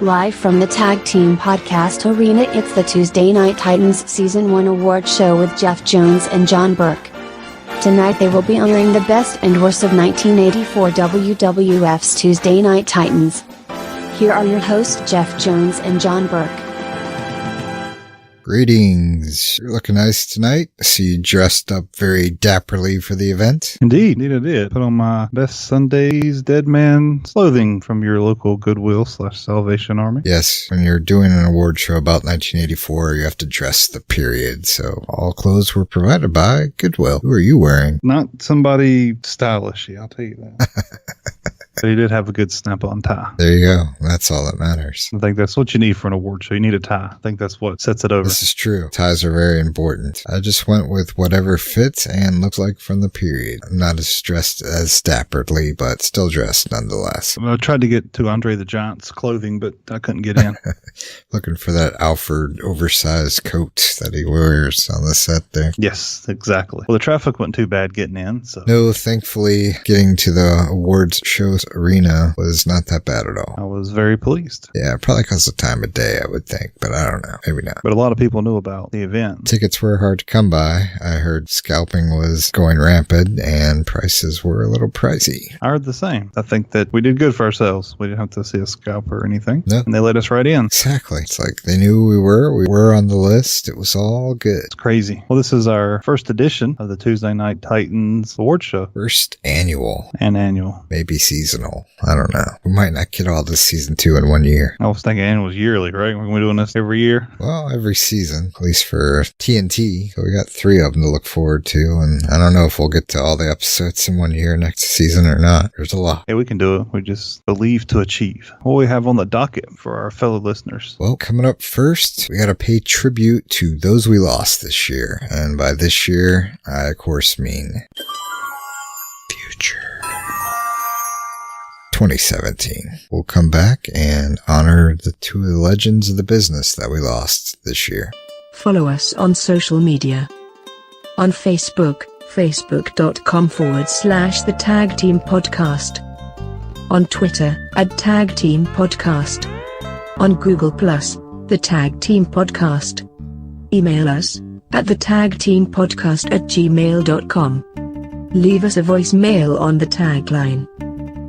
Live from the Tag Team Podcast Arena, it's the Tuesday Night Titans Season 1 Award Show with Jeff Jones and John Burke. Tonight they will be honoring the best and worst of 1984 WWF's Tuesday Night Titans. Here are your hosts, Jeff Jones and John Burke. Greetings. You're looking nice tonight. I see you dressed up very dapperly for the event. Indeed I did. Put on my best Sunday's Dead Man clothing from your local Goodwill/Salvation Army. Yes, when you're doing an award show about 1984, you have to dress the period. So all clothes were provided by Goodwill. Who are you wearing? Not somebody stylish, I'll tell you that. But he did have a good snap-on tie. There you go. That's all that matters. I think that's what you need for an award show. You need a tie. I think that's what sets it over. This is true. Ties are very important. I just went with whatever fits and looks like from the period. I'm not as dressed as dapperly, but still dressed nonetheless. I tried to get to Andre the Giant's clothing, but I couldn't get in. Looking for that Alfred oversized coat that he wears on the set there. Yes, exactly. Well, the traffic wasn't too bad getting in. So no, thankfully, getting to the awards shows arena was not that bad at all. I was very pleased. Yeah, probably because of the time of day, I would think, but I don't know. Maybe not. But a lot of people knew about the event. Tickets were hard to come by. I heard scalping was going rampant and prices were a little pricey. I heard the same. I think that we did good for ourselves. We didn't have to see a scalp or anything. No. And they let us right in. Exactly. It's like they knew who we were on the list. It was all good. It's crazy. Well, this is our first edition of the Tuesday Night Titans Award Show. First annual. And annual. Maybe seasonal. I don't know. We might not get all this season 2 in 1 year. I was thinking annual was yearly, right? We're doing this every year? Well, every season, at least for TNT. So we got 3 of them to look forward to, and I don't know if we'll get to all the episodes in 1 year next season or not. There's a lot. Yeah, we can do it. We just believe to achieve. What we have on the docket for our fellow listeners? Well, coming up first, we got to pay tribute to those we lost this year. And by this year, I of course mean future. 2017. We'll come back and honor the 2 of the legends of the business that we lost this year. Follow us on social media. On Facebook, facebook.com/The Tag Team Podcast. On Twitter, @Tag Team Podcast. On Google+, The Tag Team Podcast. Email us at thetagteampodcast@gmail.com. Leave us a voicemail on the tagline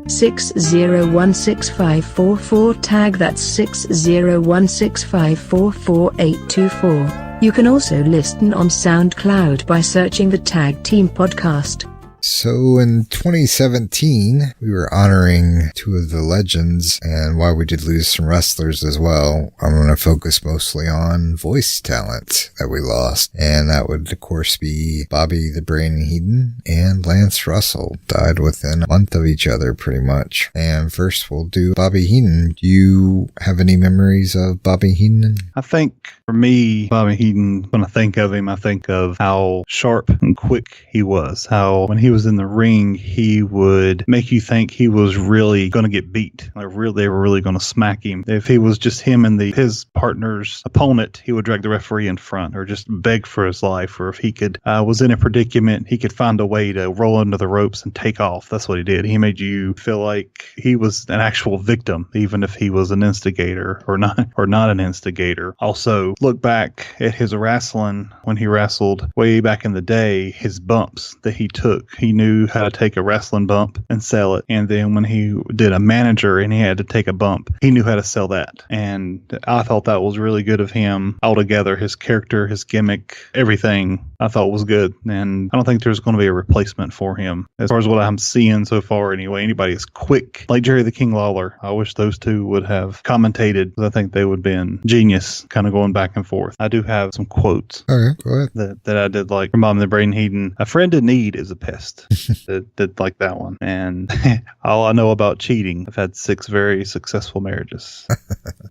6016544 tag, that's 60165444824. You can also listen on Soundcloud by searching the Tag Team Podcast. So in 2017, we were honoring 2 of the legends, and while we did lose some wrestlers as well, I'm going to focus mostly on voice talent that we lost. And that would, of course, be Bobby the Brain Heenan and Lance Russell. Died within a month of each other, pretty much. And first, we'll do Bobby Heenan. Do you have any memories of Bobby Heenan? I think, for me, Bobby Heenan, when I think of him, I think of how sharp and quick he was. How, when he was in the ring, he would make you think he was really going to get beat. Like, they were really going to smack him. If he was just him and his partner's opponent, he would drag the referee in front or just beg for his life. Or if he was in a predicament, he could find a way to roll under the ropes and take off. That's what he did. He made you feel like he was an actual victim, even if he was an instigator or not an instigator. Also, look back at his wrestling when he wrestled way back in the day, his bumps that he took. He knew how to take a wrestling bump and sell it. And then when he did a manager and he had to take a bump, he knew how to sell that. And I thought that was really good of him altogether. His character, his gimmick, everything I thought was good. And I don't think there's going to be a replacement for him. As far as what I'm seeing so far anyway, anybody is quick, like Jerry the King Lawler. I wish those 2 would have commentated, because I think they would have been genius, kind of going back and forth. I do have some quotes. Okay, go ahead. That I did like from Bobby the Brain Heenan. A friend in need is a pest. Did like that one. And all I know about cheating, I've had 6 very successful marriages.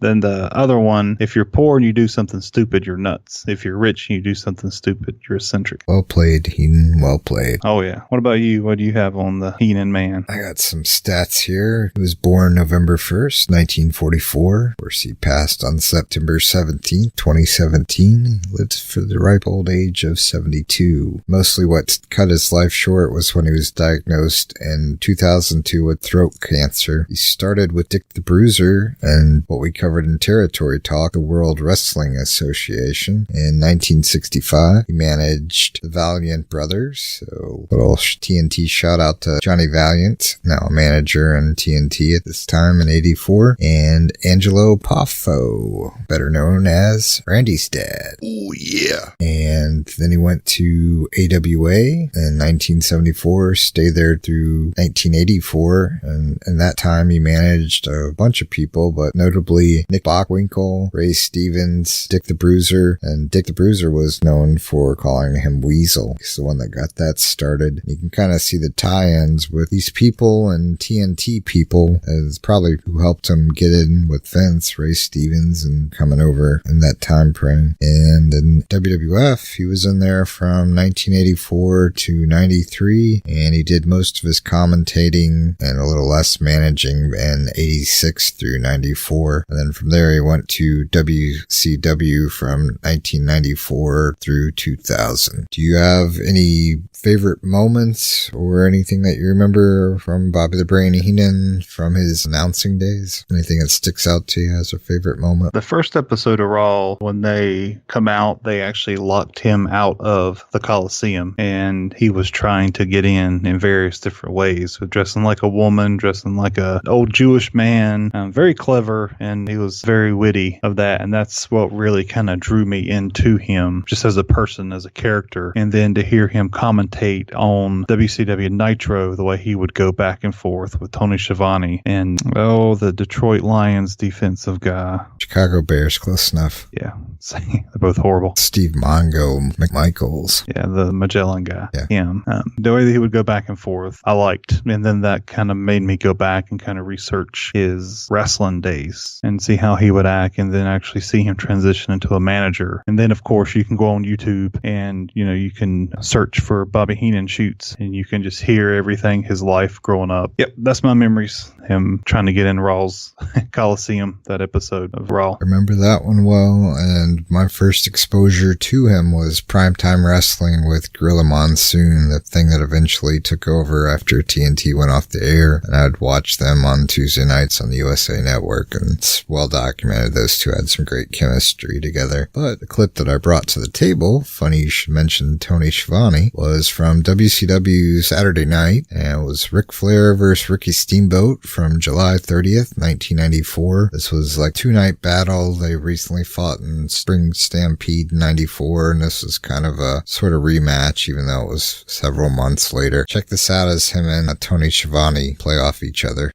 Then the other one, if you're poor and you do something stupid, you're nuts. If you're rich and you do something stupid, you're eccentric. Well played, Heenan. Well played. Oh, yeah. What about you? What do you have on the Heenan man? I got some stats here. He was born November 1st, 1944. Of course, he passed on September 17th, 2017. He lived for the ripe old age of 72. Mostly what cut his life short was when he was diagnosed in 2002 with throat cancer. He started with Dick the Bruiser and what we covered in Territory Talk, the World Wrestling Association. In 1965, he managed the Valiant Brothers. So, little TNT shout out to Johnny Valiant, now a manager in TNT at this time in 84, and Angelo Poffo, better known as Randy's dad. Oh, yeah. And then he went to AWA in 1974, stayed there through 1984, and in that time he managed a bunch of people, but notably Nick Bockwinkel, Ray Stevens, Dick the Bruiser, and Dick the Bruiser was known for calling him Weasel. He's the one that got that started. You can kind of see the tie-ins with these people and TNT people as probably who helped him get in with Vince, Ray Stevens, and coming over in that time frame. And in WWF, he was in there from 1984 to 93, and he did most of his commentating and a little less managing in 86 through 94. And then from there, he went to WCW from 1994 through 2000. Do you have any favorite moments or anything that you remember from Bobby the Brain Heenan from his announcing days? Anything that sticks out to you as a favorite moment? The first episode of Raw, when they come out, they actually locked him out of the Coliseum, and he was trying to get in various different ways, with dressing like a woman, dressing like a old Jewish man, very clever, and he was very witty of that, and that's what really kind of drew me into him, just as a person, as a character. And then to hear him commentate on WCW Nitro, the way he would go back and forth with Tony Schiavone, and the Detroit Lions defensive guy. Chicago Bears, close enough. Yeah, they're both horrible. Steve Mongo McMichaels. Yeah, the Magellan guy. Yeah. Him. The way that he would go back and forth, I liked. And then that kind of made me go back and kind of research his wrestling days and see how he would act, and then actually see him transition into a manager. And then, of course, you can go on YouTube and, you can search for Bobby Heenan shoots, and you can just hear everything, his life growing up. Yep, that's my memories. Him trying to get in Raw's Coliseum, that episode of Raw. I remember that one well, and my first exposure to him was Primetime Wrestling with Gorilla Monsoon, the thing that eventually took over after TNT went off the air, and I'd watch them on Tuesday nights on the USA Network, and it's well documented. Those two had some great chemistry together. But the clip that I brought to the table, funny you should mention Tony Schiavone, was from WCW Saturday Night, and it was Ric Flair versus Ricky Steamboat from July 30th, 1994. This was like 2-night battle. They recently fought in Spring Stampede 94, and this was kind of a sort of rematch, even though it was several months later. Check this out as him and Tony Schiavone play off each other.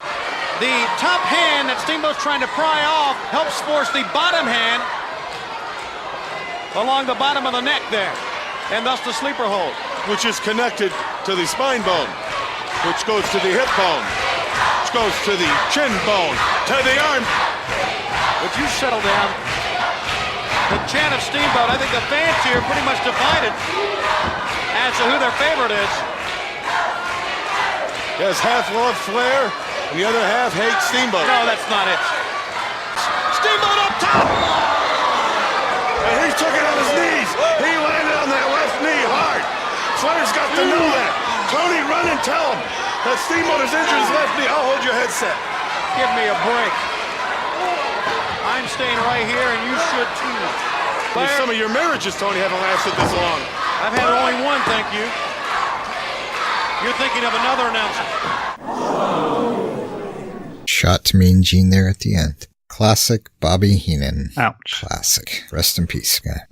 The top hand that Steamboat's trying to pry off helps force the bottom hand along the bottom of the neck there, and thus the sleeper hold, which is connected to the spine bone, which goes to the hip bone, which goes to the chin bone, to the arm. Would you settle down? The chant of Steamboat, I think the fans here are pretty much divided as to who their favorite is. Yes, half love Flair, and the other half hate Steamboat. No, that's not it. Steamboat up top! And he took it on his knees. He landed on that left knee hard. Flair's got to know that. Tony, run and tell him that Steamboat has injured his left knee. I'll hold your headset. Give me a break. I'm staying right here, and you should too. Flair, Some of your marriages, Tony, haven't lasted this long. I've had only one, thank you. You're thinking of another announcer. Shot to Mean Gene there at the end. Classic Bobby Heenan. Ouch. Classic. Rest in peace, guy.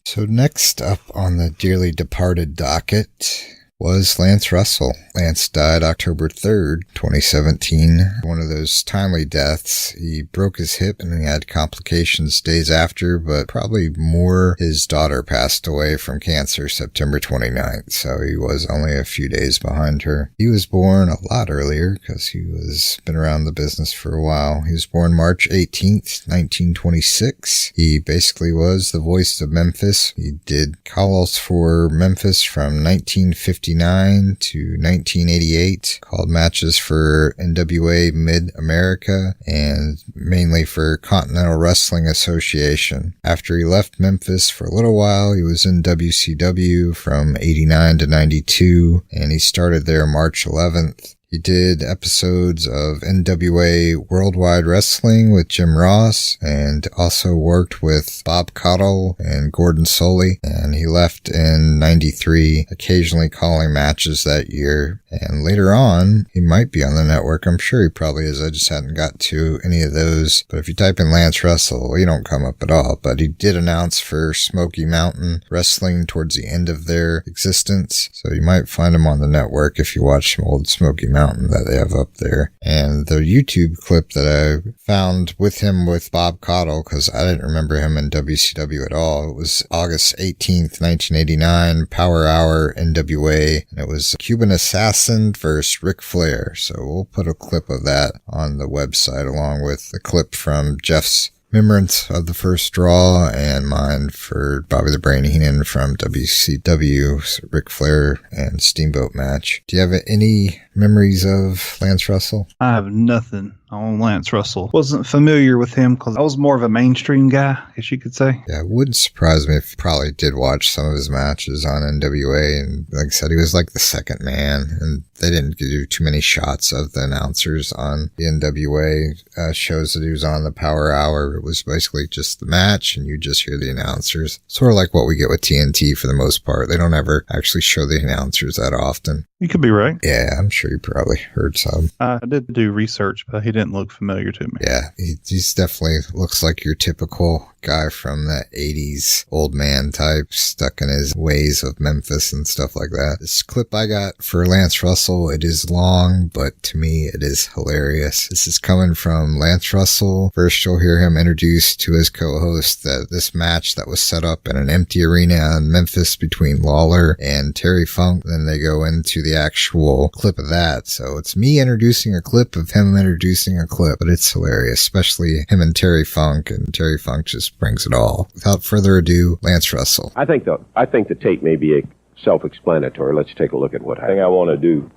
So next up on the dearly departed docket, was Lance Russell. Lance died October 3rd, 2017. One of those timely deaths. He broke his hip and he had complications days after, but probably more his daughter passed away from cancer September 29th, so he was only a few days behind her. He was born a lot earlier because he was been around the business for a while. He was born March 18th, 1926. He basically was the voice of Memphis. He did calls for Memphis from 1959 to 1988, called matches for NWA Mid-America and mainly for Continental Wrestling Association. After he left Memphis for a little while, he was in WCW from 89 to 92, and he started there March 11th. He did episodes of NWA Worldwide Wrestling with Jim Ross and also worked with Bob Caudle and Gordon Soley. And he left in 93, occasionally calling matches that year. And later on, he might be on the network. I'm sure he probably is. I just hadn't got to any of those. But if you type in Lance Russell, he don't come up at all. But he did announce for Smoky Mountain Wrestling towards the end of their existence. So you might find him on the network if you watch some old Smoky Mountain that they have up there. And the YouTube clip that I found with him with Bob Caudle, because I didn't remember him in WCW at all. It was August 18th, 1989, Power Hour NWA, and it was Cuban Assassin versus Ric Flair. So we'll put a clip of that on the website along with the clip from Jeff's remembrance of the first draw and mine for Bobby the Brain Heenan from WCW, Ric Flair and Steamboat match. Do you have any memories of Lance Russell? I have nothing on Lance Russell. Wasn't familiar with him because I was more of a mainstream guy, I guess you could say. Yeah, it wouldn't surprise me if you probably did watch some of his matches on NWA. And like I said, he was like the second man, and they didn't do too many shots of the announcers on the NWA shows that he was on the Power Hour. It was basically just the match, and you just hear the announcers. Sort of like what we get with TNT for the most part. They don't ever actually show the announcers that often. You could be right. Yeah, I'm sure you probably heard some. I did do research, but he didn't look familiar to me. Yeah, he's definitely looks like your typical guy from the 80s old man type, stuck in his ways of Memphis and stuff like that. This clip I got for Lance Russell, it is long, but to me it is hilarious. This is coming from Lance Russell. First you'll hear him introduce to his co-host that this match that was set up in an empty arena in Memphis between Lawler and Terry Funk. Then they go into the actual clip of that. So it's me introducing a clip of him introducing a clip, but it's hilarious, especially him and Terry Funk, and Terry Funk just brings it all. Without further ado, Lance Russell. I think the tape may be self-explanatory. Let's take a look at what I think I want to do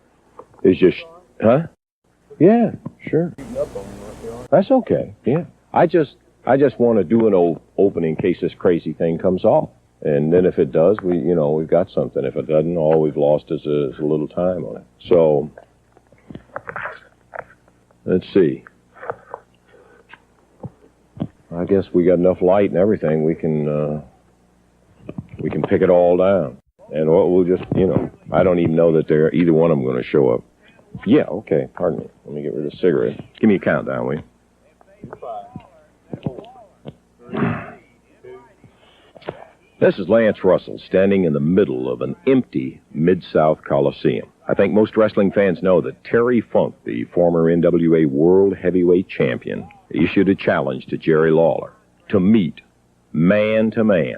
is just, Yeah, sure. That's okay. Yeah. I just want to do an old opening in case this crazy thing comes off. And then if it does, we've got something. If it doesn't, all we've lost is a little time on it. So, let's see. I guess we got enough light and everything. We can pick it all down. And we'll just, I don't even know that either one of them going to show up. Yeah, okay, pardon me. Let me get rid of the cigarette. Give me a countdown, will you? 5, 4, 3, 2. This is Lance Russell standing in the middle of an empty Mid-South Coliseum. I think most wrestling fans know that Terry Funk, the former NWA World Heavyweight Champion, issued a challenge to Jerry Lawler to meet man to man.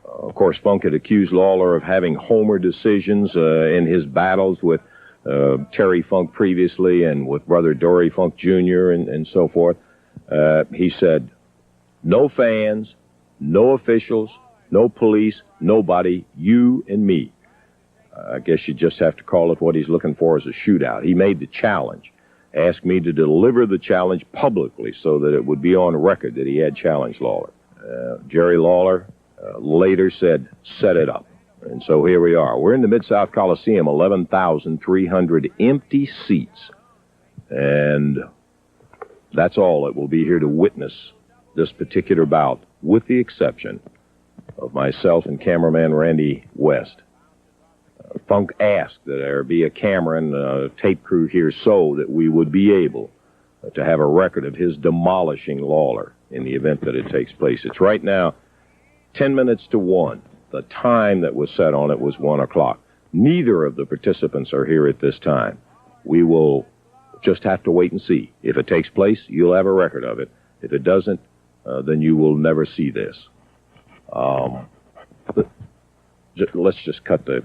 Of course, Funk had accused Lawler of having homer decisions in his battles with Terry Funk previously and with brother Dory Funk Jr. and so forth. He said, no fans, no officials, no police, nobody, you and me. I guess you just have to call it what he's looking for as a shootout. He made the challenge, asked me to deliver the challenge publicly so that it would be on record that he had challenged Lawler. Jerry Lawler later said, set it up. And so here we are. We're in the Mid-South Coliseum, 11,300 empty seats. And that's all that will be here to witness this particular bout, with the exception of myself and cameraman Randy West. Funk asked that there be a camera and a tape crew here so that we would be able to have a record of his demolishing Lawler in the event that it takes place. It's right now 10 minutes to 1. The time that was set on it was 1 o'clock. Neither of the participants are here at this time. We will just have to wait and see. If it takes place, you'll have a record of it. If it doesn't, then you will never see this. Let's just cut the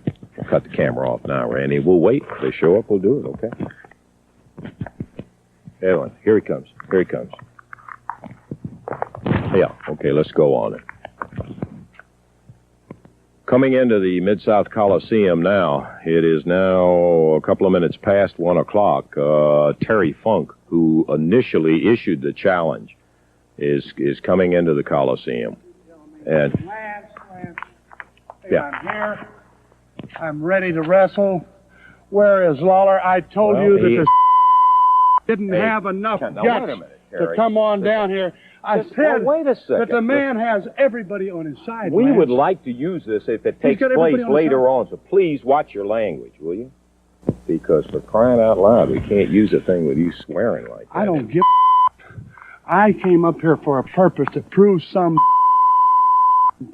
camera off now, Randy. We'll wait. If they show up, we'll do it, okay? Evan, here he comes. Here he comes. Yeah, okay, let's go on it. Coming into the Mid-South Coliseum now, it is now a couple of minutes past 1 o'clock. Terry Funk, who initially issued the challenge, is coming into the Coliseum. And Lance, yeah. I'm here. I'm ready to wrestle. Where is Lawler? I told you that the didn't have enough guts to come on down here. I said wait a second. that the man has everybody on his side. We Lance. would like to use this if it takes place later on, so please watch your language, will you? Because for crying out loud, we can't use a thing with you swearing like that. I don't give I came up here for a purpose to prove some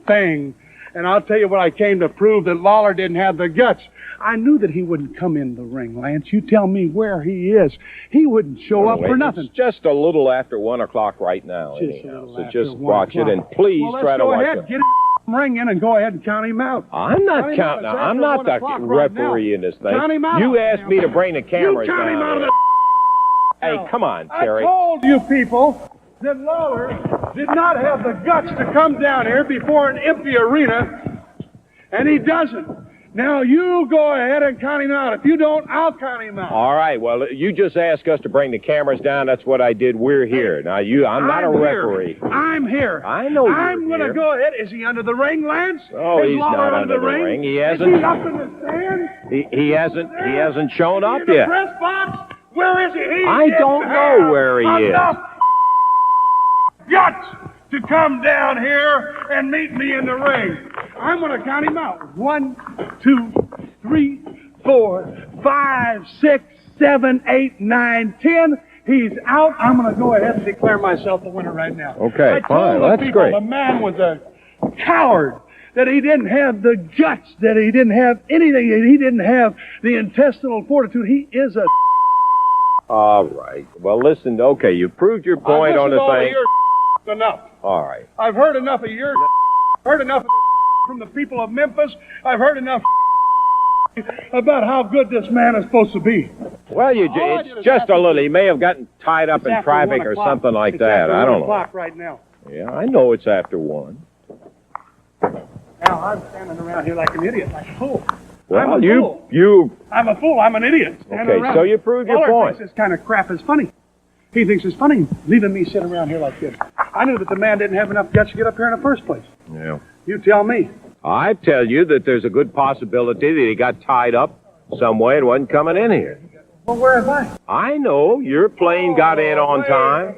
thing, and I'll tell you what I came to prove, that Lawler didn't have the guts. I knew that he wouldn't come in the ring, Lance. You tell me where he is. He wouldn't show up for nothing. It's just a little after 1 o'clock right now, anyhow. So just watch it, and please try to watch it. Get his ring in and go ahead and count him out. I'm not counting. I'm not the referee in this thing. Count him out. You asked me to bring the cameras you count him out down. of the Hey, come on, Terry. I told you people that Lawler did not have the guts to come down here before an empty arena, and he doesn't. Now you go ahead and count him out. If you don't, I'll count him out. All right. Well, you just asked us to bring the cameras down. That's what I did. We're here. Now, I'm not a referee. I'm here. I know you're I'm going to go ahead. Is he under the ring, Lance? Oh, Is he's Lawler not under the ring. He hasn't. Is he up in the stand? He hasn't shown up in the yet. press box? Where is he? I don't know where he is. Enough guts to come down here and meet me in the ring. I'm going to count him out. 1, 2, 3, 4, 5, 6, 7, 8, 9, 10. He's out. I'm going to go ahead and declare myself the winner right now. Okay, fine. That's That's great. The man was a coward. That he didn't have the guts. That he didn't have anything. That he didn't have the intestinal fortitude. He is a... All right. Well, listen. Okay, you proved your point on the thing. Enough. All right. I've heard enough of your... heard enough from the people of Memphis. I've heard enough about how good this man is supposed to be. Well, it's just a little. He may have gotten tied up in traffic or something like that. I don't know. It's after 1 o'clock right now. Yeah, I know it's after 1. Now I'm standing around here like an idiot, like a fool. Well, I'm a fool. I'm a fool. I'm an idiot. Okay, so you proved your point. Thinks this kind of crap is funny. He thinks it's funny leaving me sit around here like this. I knew that the man didn't have enough guts to get up here in the first place. Yeah. You tell me. I tell you that there's a good possibility that he got tied up some way and wasn't coming in here. Well, where am I? I know. Your plane got in on time.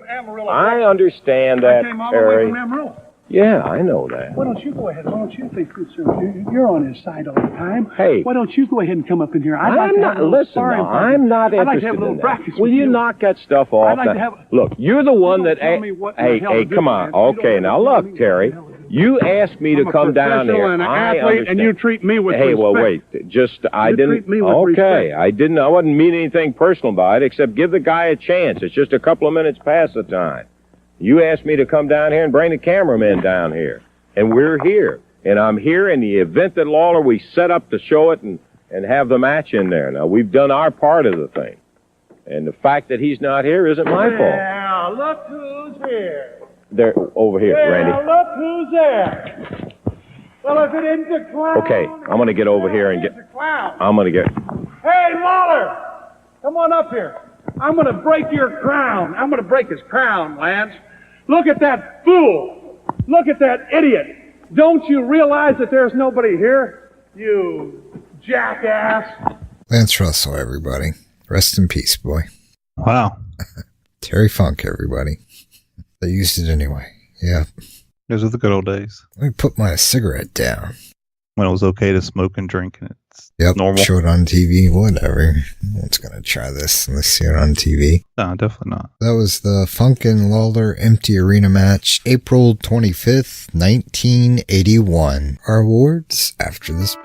I understand I that, came all the way Terry. from Amarillo. Yeah, I know that. Why don't you go ahead? Why don't you think you're on his side all the time? Hey. Why don't you go ahead and come up in here? I'm not interested in that. Will you knock that stuff off? Look, you're the one that... Hey, come on. Okay, now look, Terry. You asked me to come down here. I'm a professional and an athlete, and you treat me with respect. Hey, well, wait. I didn't... treat me with respect. I wasn't mean anything personal by it, except give the guy a chance. It's just a couple of minutes past the time. You asked me to come down here and bring the cameramen down here. And we're here. And I'm here in the event that Lawler, we set up to show it and have the match in there. Now, we've done our part of the thing. And the fact that he's not here isn't my fault. Now, look who's here. There, over here, Randy. Look who's there. Well, if it isn't the clown... Okay, I'm going to get over here and get... I'm going to get... Hey, Lawler! Come on up here. I'm going to break your crown. I'm going to break his crown, Lance. Look at that fool. Look at that idiot. Don't you realize that there's nobody here? You jackass. Lance Russell, everybody. Rest in peace, boy. Wow. Terry Funk, everybody. They used it anyway. Yeah. Those are the good old days. Let me put my cigarette down. When it was okay to smoke and drink, and it's normal. Show it on TV, whatever. No one's going to try this unless see it on TV. No, definitely not. That was the Funk and Lawler Empty Arena match, April 25th, 1981. Our awards after this.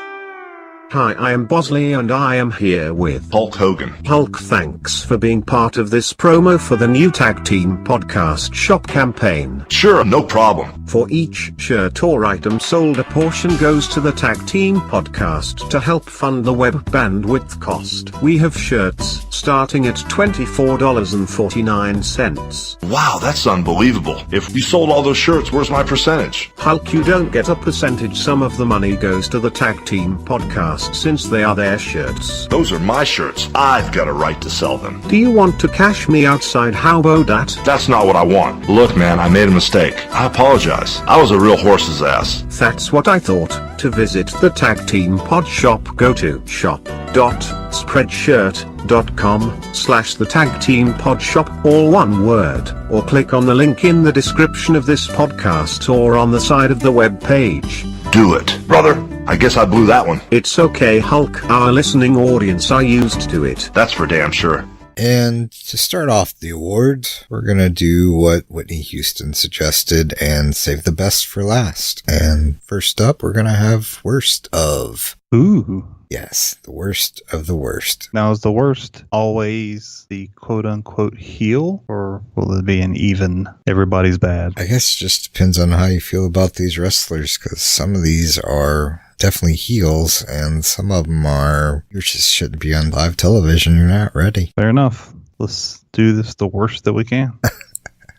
Hi, I am Bosley and I am here with Hulk Hogan. Hulk. Thanks for being part of this promo for the new Tag Team Podcast Shop campaign. Sure, no problem. For each shirt or item sold, a portion goes to the Tag Team Podcast to help fund the web bandwidth cost. We have shirts starting at $24.49. Wow, that's unbelievable. If you sold all those shirts, where's my percentage? Hulk, you don't get a percentage. Some of the money goes to the Tag Team Podcast since they are their shirts. Those are my shirts. I've got a right to sell them. Do you want to cash me outside? How about that? That's not what I want. Look, man, I made a mistake. I apologize. I was a real horse's ass. That's what I thought. To visit the Tag Team Pod Shop, go to shop.spreadshirt.com/the Tag Team Pod Shop, all one word, or click on the link in the description of this podcast or on the side of the web page. Do it. Brother, I guess I blew that one. It's okay, Hulk. Our listening audience are used to it. That's for damn sure. And to start off the awards, we're going to do what Whitney Houston suggested and save the best for last. And first up, we're going to have Worst of. Ooh. Yes, the worst of the worst. Now, is the worst always the quote-unquote heel, or will it be an even everybody's bad? I guess it just depends on how you feel about these wrestlers, because some of these are definitely heels, and some of them are, you just shouldn't be on live television, you're not ready. Fair enough. Let's do this the worst that we can.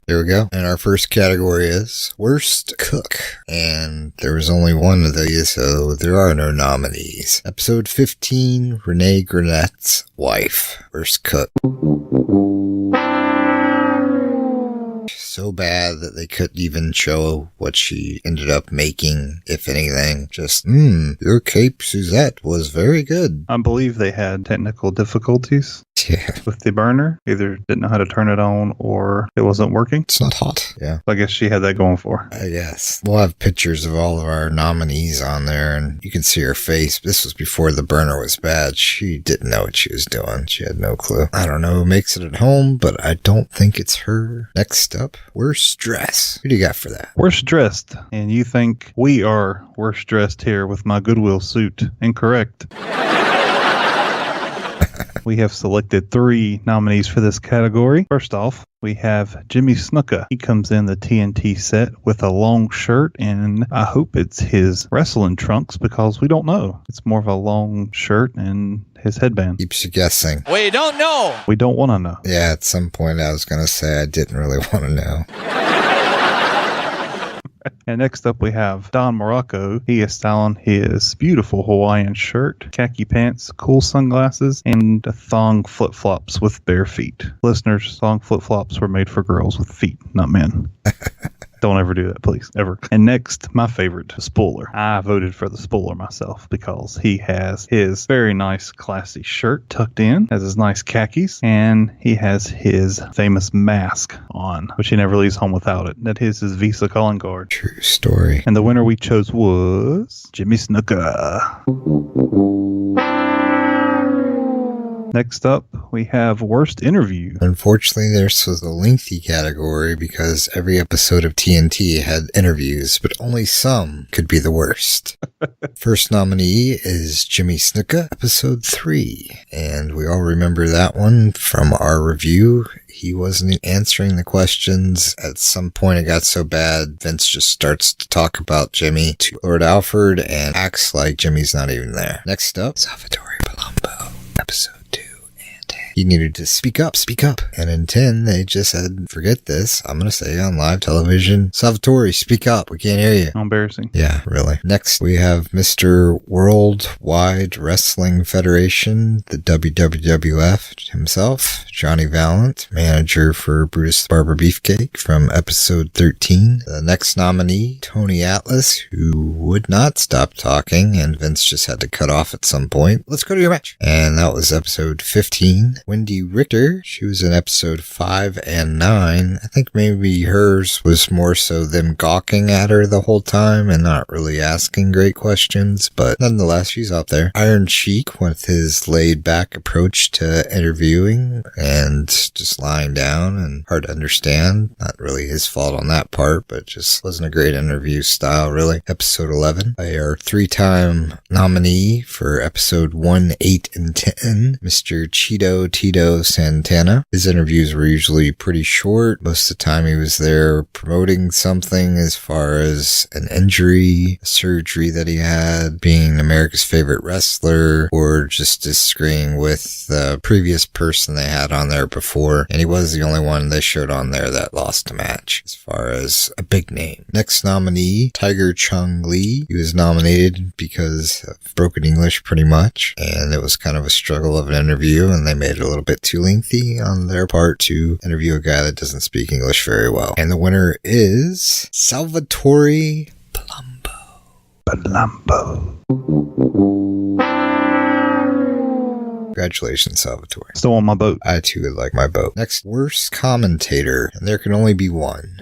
There we go. And our first category is Worst Cook. And there was only one of these, so there are no nominees. Episode 15, Renee Grenette's wife. Worst Cook. So bad that they couldn't even show what she ended up making, if anything. Just, your Cape Suzette was very good. I believe they had technical difficulties Yeah. with the burner. Either didn't know how to turn it on or it wasn't working. It's not hot. Yeah. I guess she had that going for her. I guess. We'll have pictures of all of our nominees on there, and you can see her face. This was before the burner was bad. She didn't know what she was doing. She had no clue. I don't know who makes it at home, but I don't think it's her. Next up, Worst Dress. Who do you got for that? Worst dressed. And you think we are worst dressed here with my Goodwill suit. Incorrect. We have selected 3 nominees for this category. First off, we have Jimmy Snuka. He comes in the TNT set with a long shirt, and I hope it's his wrestling trunks because we don't know. It's more of a long shirt and his headband. Keeps you guessing. We don't know. We don't want to know. Yeah, at some point I was going to say I didn't really want to know. And next up we have Don Morocco. He is styling his beautiful Hawaiian shirt, khaki pants, cool sunglasses, and thong flip-flops with bare feet. Listeners, thong flip-flops were made for girls with feet, not men. Don't ever do that, please. Ever. And next, my favorite, Spoiler. I voted for the Spoiler myself because he has his very nice, classy shirt tucked in, has his nice khakis, and he has his famous mask on, which he never leaves home without it. That is his Visa calling card. True story. And the winner we chose was Jimmy Snuka. Next up, we have Worst Interview. Unfortunately, this was a lengthy category because every episode of TNT had interviews, but only some could be the worst. First nominee is Jimmy Snuka, episode 3. And we all remember that one from our review. He wasn't answering the questions. At some point, it got so bad, Vince just starts to talk about Jimmy to Lord Alfred and acts like Jimmy's not even there. Next up, Salvatore Palumbo, episode 2. He needed to speak up. And in 10, they just said, forget this. I'm going to say on live television, Salvatore, speak up. We can't hear you. How embarrassing. Yeah, really. Next, we have Mr. Worldwide Wrestling Federation, the WWF himself, Johnny Valent, manager for Brutus the Barber Beefcake from episode 13. The next nominee, Tony Atlas, who would not stop talking, and Vince just had to cut off at some point. Let's go to your match. And that was episode 15. Wendy Richter, she was in episode 5 and 9. I think maybe hers was more so them gawking at her the whole time and not really asking great questions, but nonetheless, she's up there. Iron Sheik with his laid-back approach to interviewing and just lying down and hard to understand. Not really his fault on that part, but just wasn't a great interview style, really. Episode 11, our 3-time nominee for episode 1, 8, and 10, Mr. Cheeto Tito Santana. His interviews were usually pretty short. Most of the time he was there promoting something as far as an injury, a surgery that he had, being America's favorite wrestler, or just disagreeing with the previous person they had on there before. And he was the only one they showed on there that lost a match as far as a big name. Next nominee, Tiger Chung Lee. He was nominated because of broken English pretty much, and it was kind of a struggle of an interview, and they made it a little bit too lengthy on their part to interview a guy that doesn't speak English very well. And the winner is Salvatore Palumbo. Congratulations, Salvatore. Still on my boat. I too would like my boat. Next, worst commentator. And there can only be one.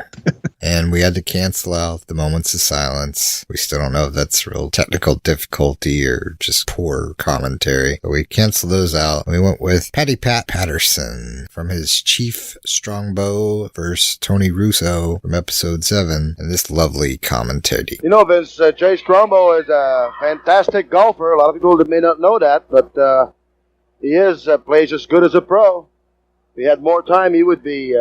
And we had to cancel out the moments of silence. We still don't know if that's real technical difficulty or just poor commentary. But we canceled those out. We went with Pat Patterson from his Chief Strongbow versus Tony Russo from episode 7. And this lovely commentary. You know, Vince, Jay Strongbow is a fantastic golfer. A lot of people may not know that, but he plays as good as a pro. If he had more time, he would be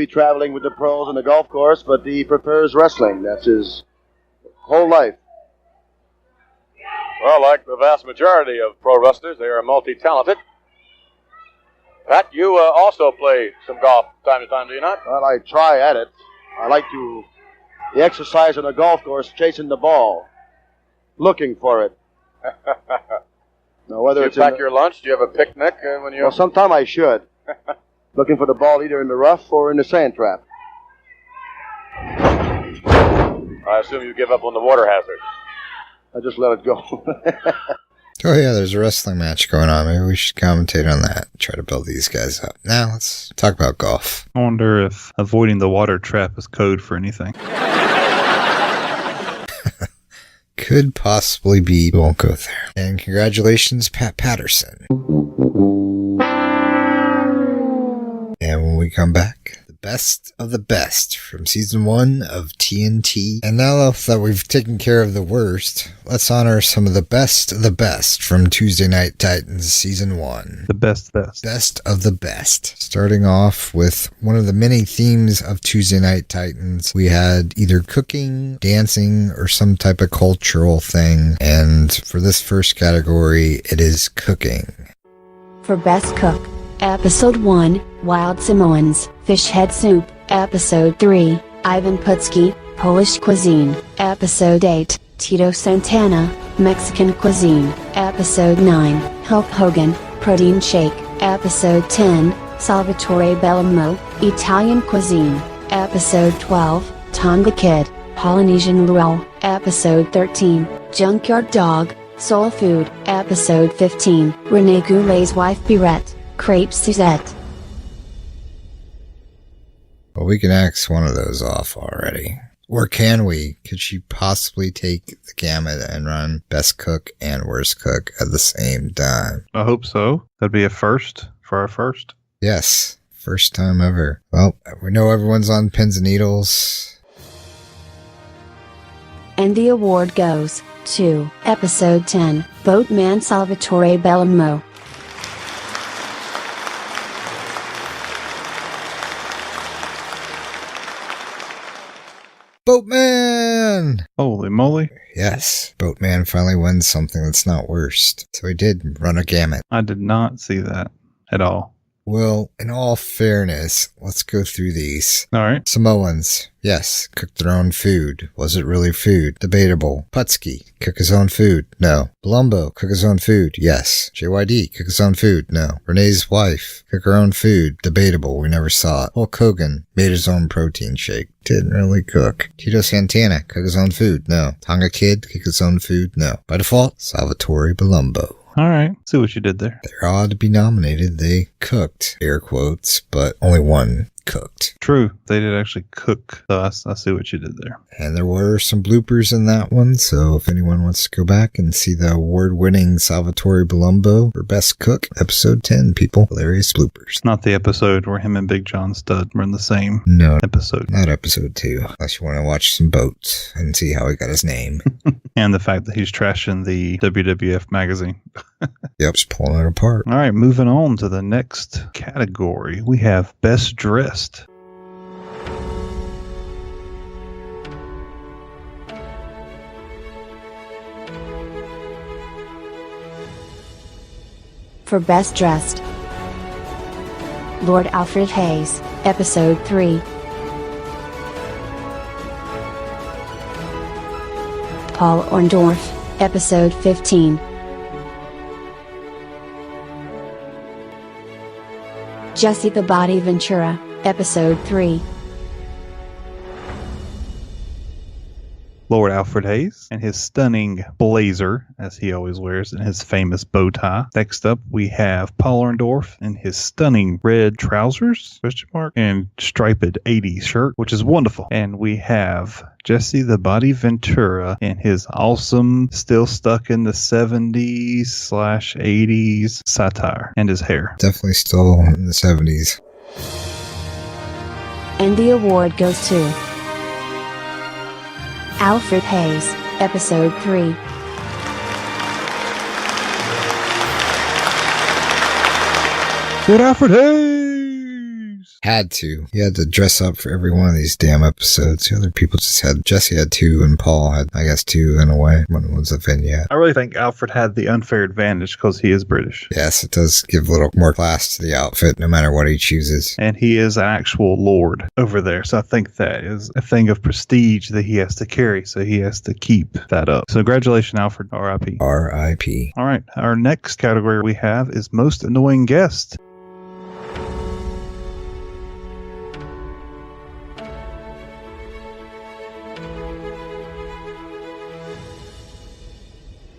traveling with the pros on the golf course, but he prefers wrestling. That's his whole life. Well, like the vast majority of pro wrestlers, they are multi-talented. Pat, you also play some golf from time to time, do you not? Well, I try at it. I like the exercise on the golf course, chasing the ball, looking for it. Now, whether do you it's pack your lunch? Do you have a picnic when you? Well, sometime I should. Looking for the ball either in the rough or in the sand trap. I assume you give up on the water hazard. I just let it go. Oh yeah, there's a wrestling match going on. Maybe we should commentate on that. Try to build these guys up. Now let's talk about golf. I wonder if avoiding the water trap is code for anything. Could possibly be. We won't go there. And congratulations, Pat Patterson. And when we come back, the best of the best from season 1 of TNT. And now that we've taken care of the worst, let's honor some of the best from Tuesday Night Titans season 1. The best. Best of the best. Starting off with one of the many themes of Tuesday Night Titans. We had either cooking, dancing, or some type of cultural thing. And for this first category, it is cooking. For Best Cook, Episode 1, Wild Samoans, Fish Head Soup. Episode 3, Ivan Putski, Polish Cuisine. Episode 8, Tito Santana, Mexican Cuisine. Episode 9, Hulk Hogan, Protein Shake. Episode 10, Salvatore Bellomo, Italian Cuisine. Episode 12, Tom the Kid, Polynesian Luau. Episode 13, Junkyard Dog, Soul Food. Episode 15, Rene Goulet's Wife Birette, Crepe Suzette. Well, we can X one of those off already. Or can we? Could she possibly take the gamut and run Best Cook and Worst Cook at the same time? I hope so. That'd be a first for our first. Yes. First time ever. Well, we know everyone's on pins and needles. And the award goes to Episode 10, Boatman Salvatore Bellomo. Boatman! Holy moly. Yes, Boatman finally wins something that's not worst. So he did run a gamut. I did not see that at all. Well, in all fairness, let's go through these. All right. Samoans, yes, cooked their own food. Was it really food? Debatable. Putski, cook his own food? No. Palumbo, cook his own food? Yes. JYD, cook his own food? No. Renee's wife, cook her own food? Debatable. We never saw it. Hulk Hogan made his own protein shake. Didn't really cook. Tito Santana, cook his own food? No. Tonga Kid, cook his own food? No. By default, Salvatore Palumbo. All right. See what you did there. They're all to be nominated. They cooked, air quotes, but only one cooked. True. They did actually cook. So I see what you did there. And there were some bloopers in that one, so if anyone wants to go back and see the award-winning Salvatore Palumbo for Best Cook, episode 10, people, hilarious bloopers. Not the episode where him and Big John Studd were in the same episode. Not episode 2, unless you want to watch some boats and see how he got his name. And the fact that he's trashing the WWF magazine. Yep, just pulling it apart. All right, moving on to the next category. We have Best Dressed. For Best Dressed, Lord Alfred Hayes, Episode 3. Paul Orndorff, Episode 15. Jesse the Body Ventura, Episode 3. Lord Alfred Hayes and his stunning blazer, as he always wears, and his famous bow tie. Next up, we have Paul Orndorff and his stunning red trousers, and striped 80s shirt, which is wonderful. And we have Jesse the Body Ventura in his awesome, still stuck in the 70s/80s satire, and his hair. Definitely still in the 70s. And the award goes to Alfred Hayes, Episode 3. Lord Alfred Hayes! Had to. He had to dress up for every one of these damn episodes. The other people just had, Jesse had 2 and Paul had, I guess, 2 in a way. One was a vignette. I really think Alfred had the unfair advantage because he is British. Yes, it does give a little more class to the outfit, no matter what he chooses. And he is an actual lord over there. So I think that is a thing of prestige that he has to carry. So he has to keep that up. So congratulations, Alfred. R.I.P. R.I.P. All right. Our next category we have is Most Annoying Guest.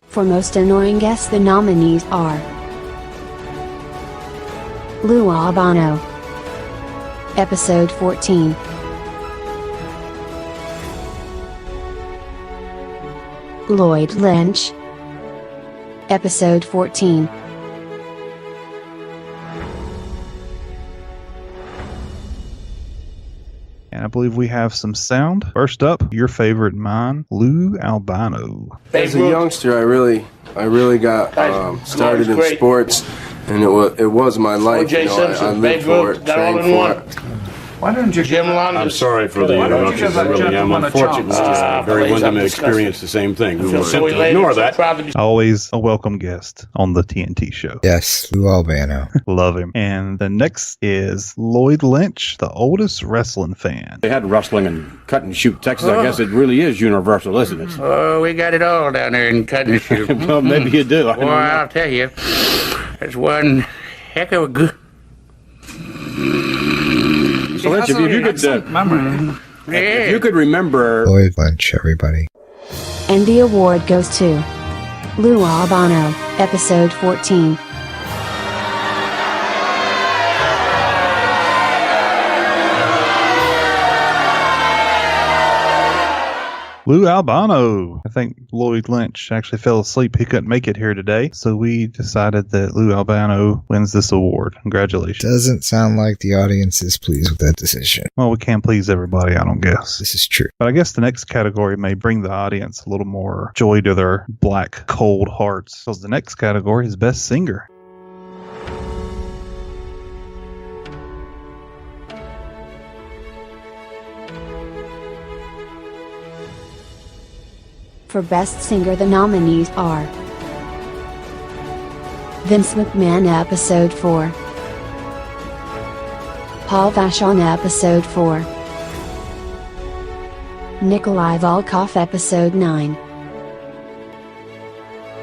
For Most Annoying Guest, the nominees are Lou Albano, Episode 14. Lloyd Lynch, Episode 14. And I believe we have some sound. First up, your favorite and mine, Lou Albano. As a youngster, I really got started in sports, and it was my life. You know, I lived for it, trained for it. Why don't you give I'm sorry for the interruption. I really am. Unfortunately, very Wyndham experienced the same thing. We will simply ignore that. Always a welcome guest on the TNT show. Yes, Lou Albano. Love him. And the next is Lloyd Lynch, the oldest wrestling fan. They had wrestling in Cut and Shoot, Texas. I guess it really is universal, isn't it? Oh, we got it all down there in Cut and Shoot. Well, maybe you do. Well, I'll tell you, it's one heck of a good... So, Lynch, if you could remember... Lloyd Lynch, everybody. And the award goes to Lou Albano, Episode 14. Lou Albano. I think Lloyd Lynch actually fell asleep. He couldn't make it here today. So we decided that Lou Albano wins this award. Congratulations. Doesn't sound like the audience is pleased with that decision. Well, we can't please everybody, I don't guess. This is true. But I guess the next category may bring the audience a little more joy to their black, cold hearts. Because the next category is Best Singer. For Best Singer, the nominees are Vince McMahon, Episode 4. Paul Vachon, Episode 4. Nikolai Volkov, Episode 9.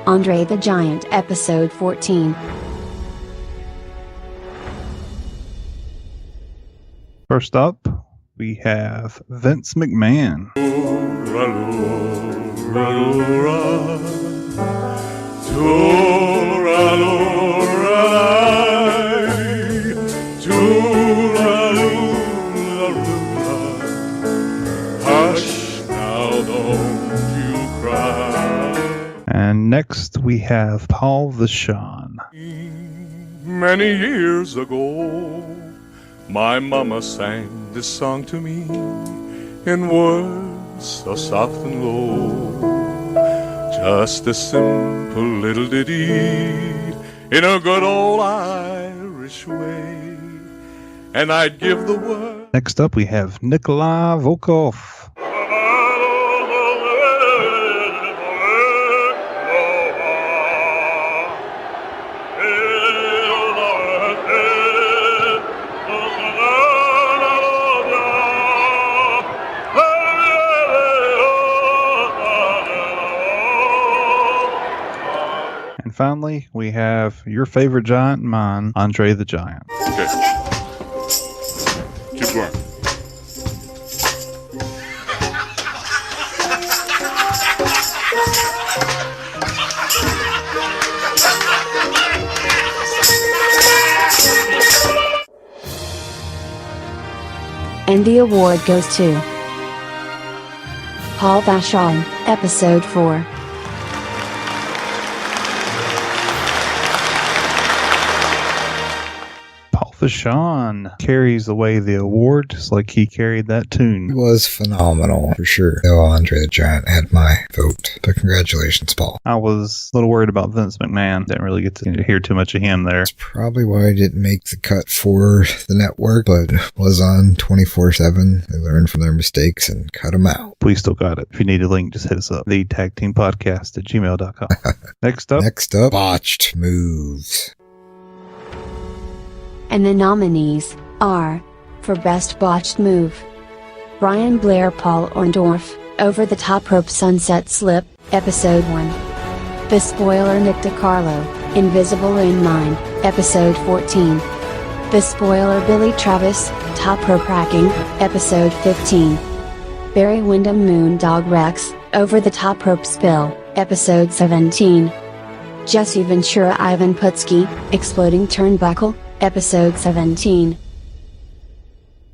Andre the Giant, Episode 14. First up, we have Vince McMahon. And next we have Paul the Sean. Many years ago, my mama sang this song to me in words so soft and low. Just a simple little ditty in a good old Irish way. And I'd give the word. Next up we have Nikolai Volkov. And finally, we have your favorite giant and mine, Andre the Giant. Okay. Keep going. And the award goes to Paul Vachon, Episode 4. Vachon carries away the award just like he carried that tune. It was phenomenal, for sure. Though Andre the Giant had my vote. But congratulations, Paul. I was a little worried about Vince McMahon. Didn't really get to hear too much of him there. That's probably why I didn't make the cut for the network, but was on 24/7. They learned from their mistakes and cut them out. We still got it. If you need a link, just hit us up. The Tag Team Podcast at gmail.com. Next up, botched moves. And the nominees are, for Best Botched Move, Brian Blair, Paul Orndorff, Over the Top Rope Sunset Slip, Episode 1. The Spoiler, Nick DiCarlo, Invisible Rain Mine, Episode 14. The Spoiler, Billy Travis, Top Rope Racking, Episode 15. Barry Windham, Moondog Rex, Over the Top Rope Spill, Episode 17. Jesse Ventura, Ivan Putski, Exploding Turnbuckle, Episode 17.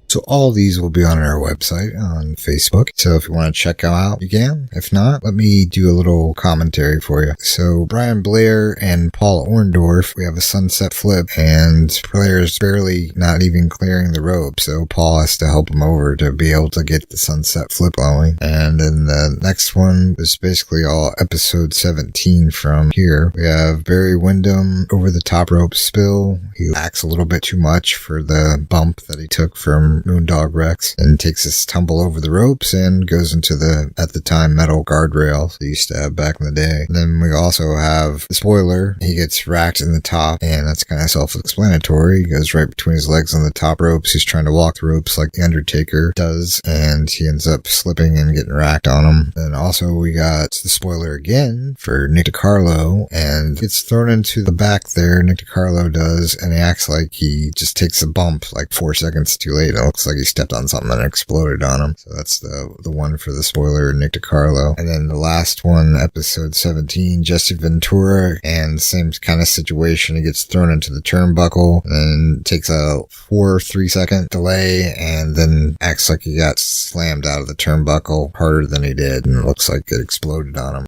So all these will be on our website on Facebook. So if you want to check them out, you can. If not, let me do a little commentary for you. So Brian Blair and Paul Orndorff, we have a sunset flip, and Blair's barely not even clearing the rope. So Paul has to help him over to be able to get the sunset flip going. And then the next one was basically all episode 17 from here. We have Barry Windham, Over the Top Rope Spill. He acts a little bit too much for the bump that he took from Moondog Rex and takes his tumble over the ropes and goes into the, at the time, metal guardrail they used to have back in the day. And then we also have the Spoiler. He gets racked in the top, and that's kind of self-explanatory. He goes right between his legs on the top ropes. He's trying to walk the ropes like The Undertaker does, and he ends up slipping and getting racked on him. And also we got the Spoiler again for Nick DiCarlo, and gets thrown into the back there. Nick DiCarlo does, and he acts like he just takes a bump like 4 seconds too late. It looks like he stepped on something and exploded on him. So that's the one for the Spoiler, Nick DiCarlo. And then the last one, episode 17, Jesse Ventura, and same kind of situation. He gets thrown into the turnbuckle and takes a 3-second delay, and then acts like he got slammed out of the turnbuckle harder than he did, and it looks like it exploded on him.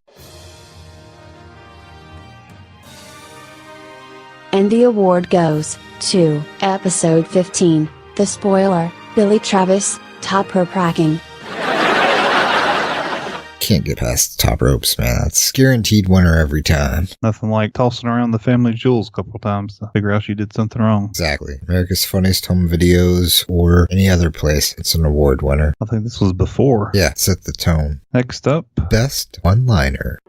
And the award goes to Episode 15, The Spoiler, Billy Travis, Top Rope Racking. Can't get past the top ropes, man. That's guaranteed winner every time. Nothing like tossing around the family jewels a couple times to figure out you did something wrong. Exactly. America's Funniest Home Videos or any other place, it's an award winner. I think this was before. Yeah, set the tone. Next up, Best One-Liner.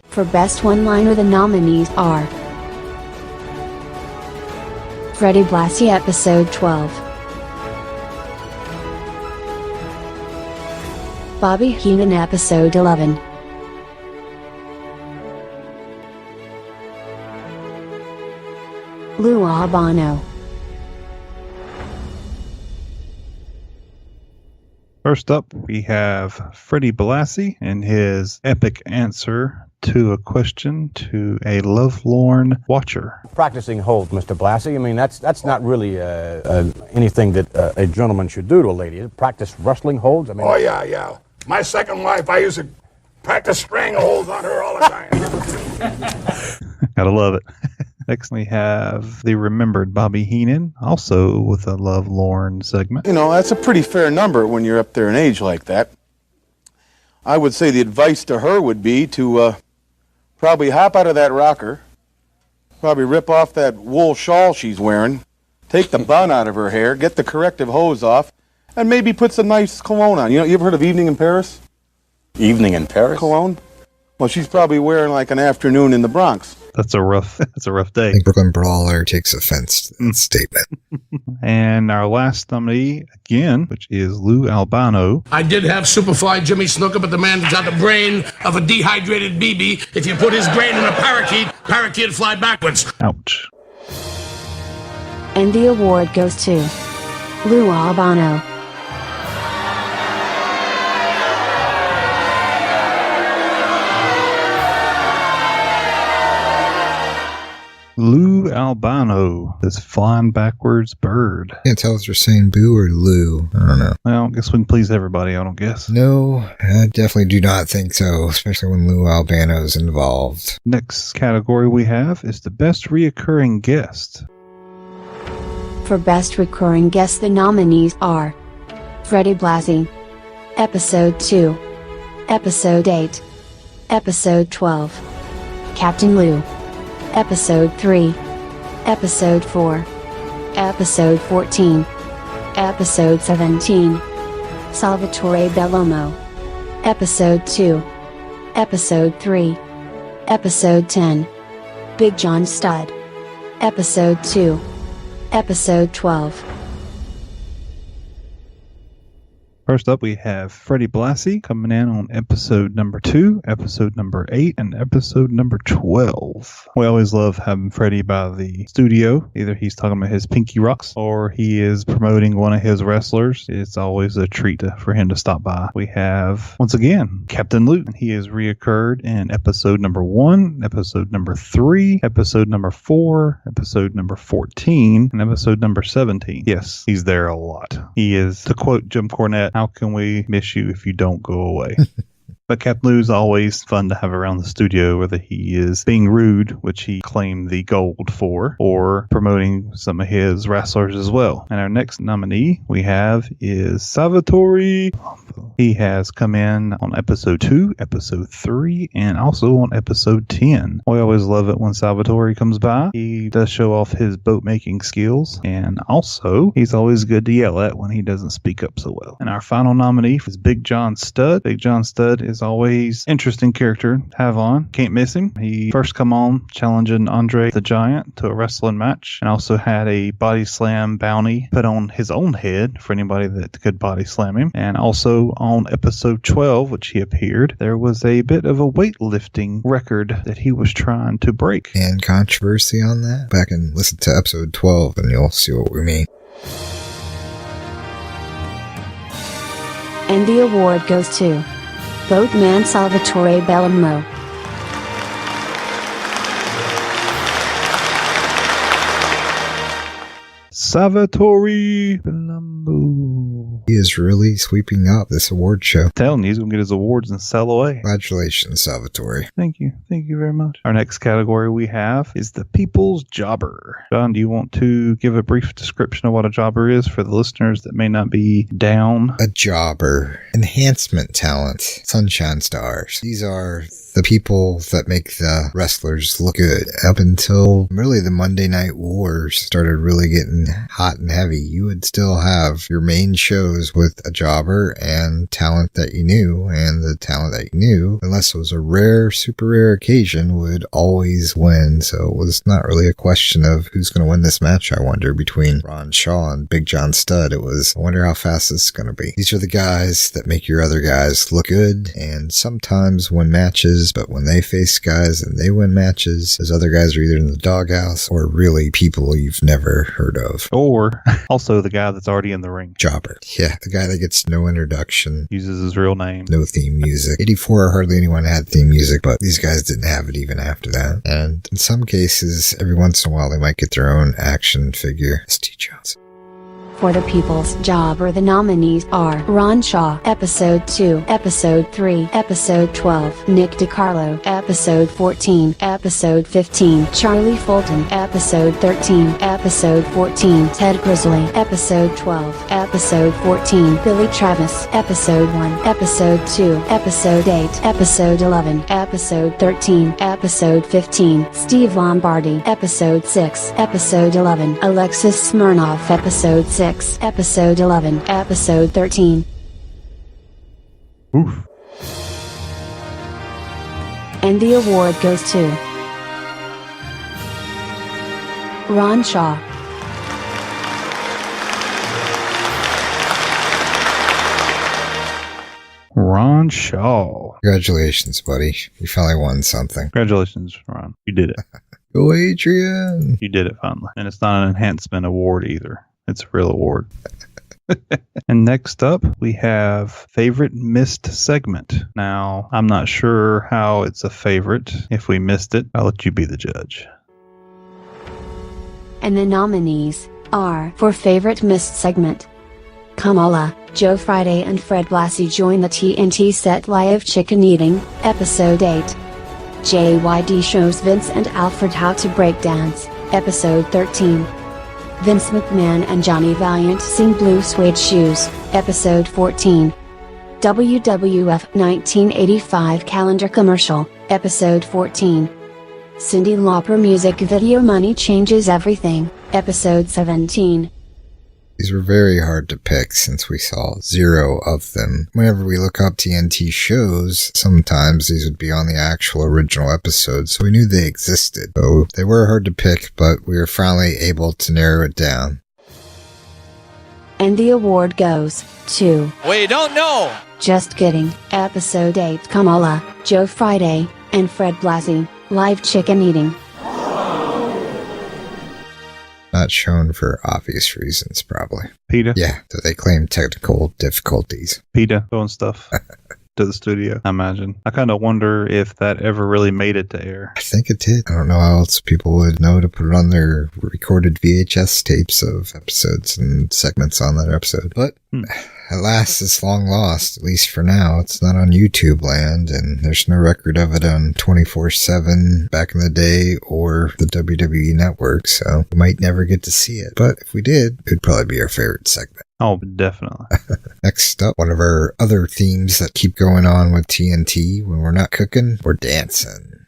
For Best One-Liner, the nominees are Freddie Blassie, Episode 12. Bobby Heenan, Episode 11. Lou Albano. First up, we have Freddie Blassie and his epic answer to a question to a lovelorn watcher. Practicing holds, Mr. Blassie. I mean, that's not really anything that a gentleman should do to a lady. Practice wrestling holds. I mean, Oh, yeah. My second wife, I used to practice strangleholds on her all the time. Gotta love it. Next, we have the remembered Bobby Heenan, also with a lovelorn segment. You know, that's a pretty fair number when you're up there in age like that. I would say the advice to her would be to probably hop out of that rocker, probably rip off that wool shawl she's wearing, take the bun out of her hair, get the corrective hose off, and maybe put some nice cologne on. You know, you ever heard of Evening in Paris? Evening in Paris? Cologne? Well, she's probably wearing like an afternoon in the Bronx. That's a rough day. I think Brooklyn Brawler takes offense to that statement. And our last nominee, again, which is Lou Albano. I did have Superfly Jimmy Snuka, but the man's got the brain of a dehydrated BB. If you put his brain in a parakeet fly backwards. Ouch. And the award goes to Lou Albano. Lou Albano, this flying backwards bird. Can't tell if they're saying boo or Lou. I don't know. Well, I guess we can please everybody, I don't guess. No, I definitely do not think so, especially when Lou Albano's involved. Next category we have is the best reoccurring guest. For best recurring guest, the nominees are Freddie Blassie, Episode 2, Episode 8, Episode 12, Captain Lou, Episode 3, Episode 4, Episode 14, Episode 17, Salvatore Bellomo, Episode 2, Episode 3, Episode 10, Big John Studd, Episode 2, Episode 12. First up, we have Freddie Blassie coming in on episode number 2, episode number 8, and episode number 12. We always love having Freddie by the studio. Either he's talking about his Pinky Rocks or he is promoting one of his wrestlers. It's always a treat for him to stop by. We have, once again, Captain Lou. He has reoccurred in episode number 1, episode number 3, episode number 4, episode number 14, and episode number 17. Yes, he's there a lot. He is, to quote Jim Cornette, "How can we miss you if you don't go away?" But Captain Lou's always fun to have around the studio, whether he is being rude, which he claimed the gold for, or promoting some of his wrestlers as well. And our next nominee we have is Salvatore. He has come in on episode 2, episode 3, and also on episode 10. We always love it when Salvatore comes by. He does show off his boat making skills, and also he's always good to yell at when he doesn't speak up so well. And our final nominee is Big John Studd. Big John Studd is always interesting character to have on. Can't miss him. He first come on challenging Andre the Giant to a wrestling match, and also had a body slam bounty put on his own head for anybody that could body slam him. And also on episode 12, which he appeared, there was a bit of a weightlifting record that he was trying to break. And controversy on that? Back and listen to episode 12 and you'll see what we mean. And the award goes to Boatman Salvatore Bellomo. Salvatore Bellomo. He is really sweeping up this award show. I'm telling you, he's going to get his awards and sell away. Congratulations, Salvatore. Thank you. Thank you very much. Our next category we have is the People's Jobber. John, do you want to give a brief description of what a jobber is for the listeners that may not be down? A jobber. Enhancement talent. Sunshine stars. These are the people that make the wrestlers look good. Up until really the Monday Night Wars started really getting hot and heavy, you would still have your main shows with a jobber and talent that you knew, and the talent that you knew, unless it was a rare, super rare occasion, would always win. So it was not really a question of who's going to win this match, I wonder, between Ron Shaw and Big John Studd. It was, I wonder how fast this is going to be. These are the guys that make your other guys look good, and sometimes when matches matches, but when they face guys and they win matches, those other guys are either in the doghouse or really people you've never heard of. Or also the guy that's already in the ring. Jobber. Yeah, the guy that gets no introduction. Uses his real name. No theme music. 84, hardly anyone had theme music, but these guys didn't have it even after that. And in some cases, every once in a while, they might get their own action figure. Steve Jones. For the People's Jobber, the nominees are Ron Shaw, Episode 2, Episode 3, Episode 12, Nick DiCarlo, Episode 14, Episode 15, Charlie Fulton, Episode 13, Episode 14, Ted Grizzly, Episode 12, Episode 14, Billy Travis, Episode 1, Episode 2, Episode 8, Episode 11, Episode 13, Episode 15, Steve Lombardi, Episode 6, Episode 11, Alexis Smirnoff, Episode 6, Episode 11, Episode 13. Oof. And the award goes to Ron Shaw. Ron Shaw. Congratulations, buddy. You finally won something. Congratulations, Ron. You did it. Go, Adrian. You did it finally. And it's not an enhancement award either. It's a real award. And next up, we have Favorite Missed Segment. Now, I'm not sure how it's a favorite. If we missed it, I'll let you be the judge. And the nominees are for Favorite Missed Segment: Kamala, Joe Friday and Fred Blassie join the TNT set Live Chicken Eating, Episode 8. JYD shows Vince and Alfred how to break dance, Episode 13. Vince McMahon and Johnny Valiant sing Blue Suede Shoes, Episode 14. WWF 1985 calendar commercial, Episode 14. Cyndi Lauper music video Money Changes Everything, Episode 17. These were very hard to pick since we saw 0 of them. Whenever we look up TNT shows, sometimes these would be on the actual original episodes, so we knew they existed. So they were hard to pick, but we were finally able to narrow it down. And the award goes to... We don't know! Just kidding. Episode 8 Kamala, Joe Friday, and Fred Blassie, Live Chicken Eating. Not shown for obvious reasons, probably. PETA? Yeah, so they claim technical difficulties. PETA throwing stuff to the studio, I imagine. I kind of wonder if that ever really made it to air. I think it did. I don't know how else people would know to put it on their recorded VHS tapes of episodes and segments on that episode. But alas, it's long lost, at least for now. It's not on YouTube land, and there's no record of it on 24/7 back in the day or the WWE Network, so we might never get to see it. But if we did, it'd probably be our favorite segment. Oh, definitely. Next up, one of our other themes that keep going on with TNT. When we're not cooking, we're dancing.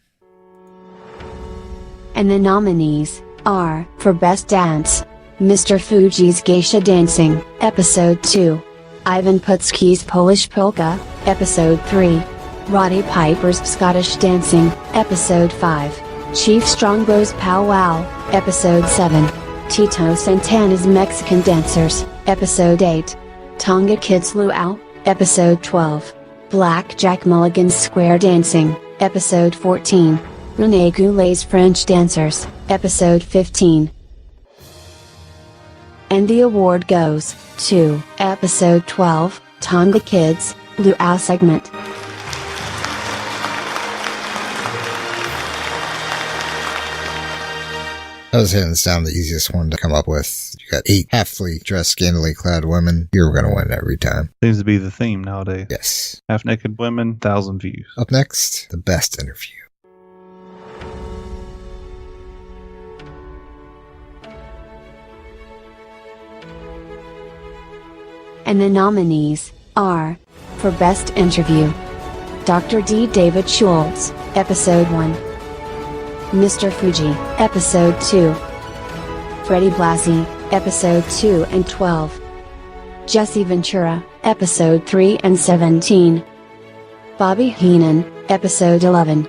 And the nominees are, for Best Dance, Mr. Fuji's Geisha Dancing, Episode 2. Ivan Putski's Polish Polka, Episode 3. Roddy Piper's Scottish Dancing, Episode 5. Chief Strongbow's Pow Wow, Episode 7. Tito Santana's Mexican Dancers, Episode 8. Tonga Kids Luau, Episode 12. Black Jack Mulligan's Square Dancing, Episode 14. Rene Goulet's French Dancers, Episode 15. And the award goes to Episode 12, Tonga Kids, Luau segment. That was hands down the easiest one to come up with. You got 8 halfly dressed, scantily clad women. You're going to win every time. Seems to be the theme nowadays. Yes. Half naked women, 1,000 views. Up next, the best interview. And the nominees are, for Best Interview, Dr. D. David Schultz, Episode 1. Mr. Fuji, Episode 2. Freddie Blassie, Episode 2 and 12. Jesse Ventura, Episode 3 and 17. Bobby Heenan, Episode 11.